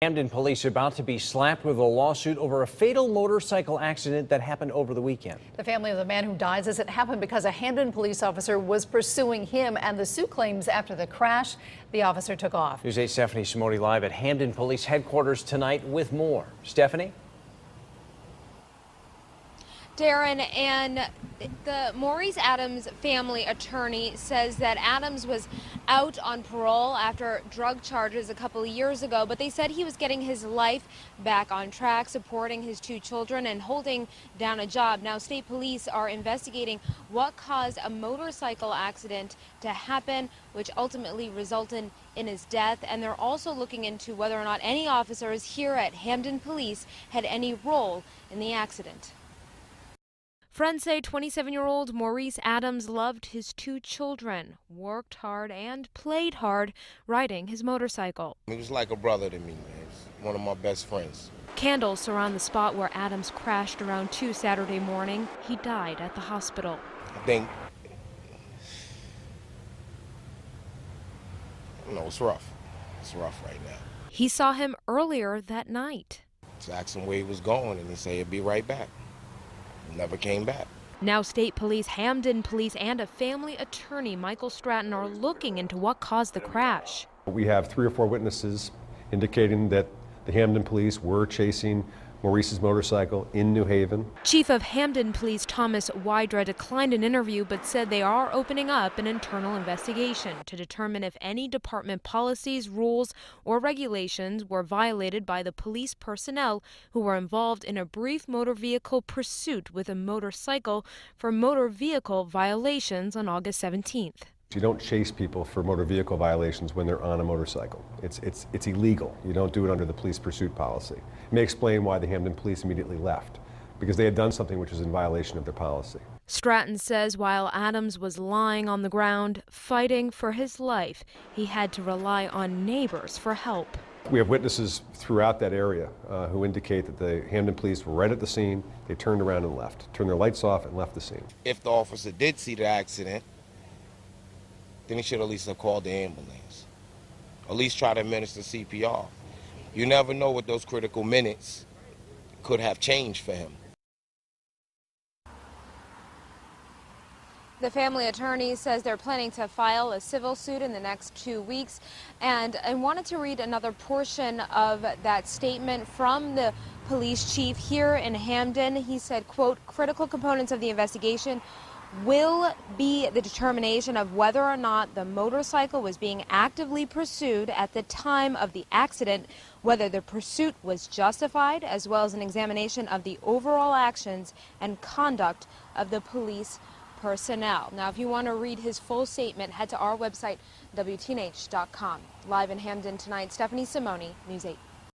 Hamden police are about to be slapped with a lawsuit over a fatal motorcycle accident that happened over the weekend. The family of the man who died says it happened because a Hamden police officer was pursuing him, and the suit claims after the crash, the officer took off. News 8 Stephanie Simoni live at Hamden Police Headquarters tonight with more. Stephanie? Darren, and the Maurice Adams family attorney says that Adams was out on parole after drug charges a couple of years ago, but they said he was getting his life back on track, supporting his two children and holding down a job. Now, state police are investigating what caused a motorcycle accident to happen, which ultimately resulted in his death, and they're also looking into whether or not any officers here at Hamden Police had any role in the accident. Friends say 27-year-old Maurice Adams loved his two children, worked hard and played hard riding his motorcycle. He was like a brother to me, man. He was one of my best friends. Candles surround the spot where Adams crashed around 2 Saturday morning. He died at the hospital. I think, it's rough. It's rough right now. He saw him earlier that night. I asked him where he was going, and he said he'd be right back. Never came back. Now state police, Hamden police, and a family attorney, Michael Stratton, are looking into what caused the crash. We have 3 or 4 witnesses indicating that the Hamden police were chasing Maurice's motorcycle in New Haven. Chief of Hamden Police Thomas Wydra declined an interview but said they are opening up an internal investigation to determine if any department policies, rules, or regulations were violated by the police personnel who were involved in a brief motor vehicle pursuit with a motorcycle for motor vehicle violations on August 17th. You don't chase people for motor vehicle violations when they're on a motorcycle. It's illegal. You don't do it under the police pursuit policy. It may explain why the Hamden police immediately left, because they had done something which was in violation of their policy. Stratton says while Adams was lying on the ground fighting for his life, he had to rely on neighbors for help. We have witnesses throughout that area who indicate that the Hamden police were right at the scene. They turned around and left, turned their lights off and left the scene. If the officer did see the accident, then he should at least have called the ambulance. At least try to administer CPR. You never know what those critical minutes could have changed for him. The family attorney says they're planning to file a civil suit in the next 2 weeks. And I wanted to read another portion of that statement from the police chief here in Hamden. He said, quote, critical components of the investigation will be the determination of whether or not the motorcycle was being actively pursued at the time of the accident, whether the pursuit was justified, as well as an examination of the overall actions and conduct of the police personnel. Now, if you want to read his full statement, head to our website, WTNH.com. Live in Hamden tonight, Stephanie Simoni, News 8.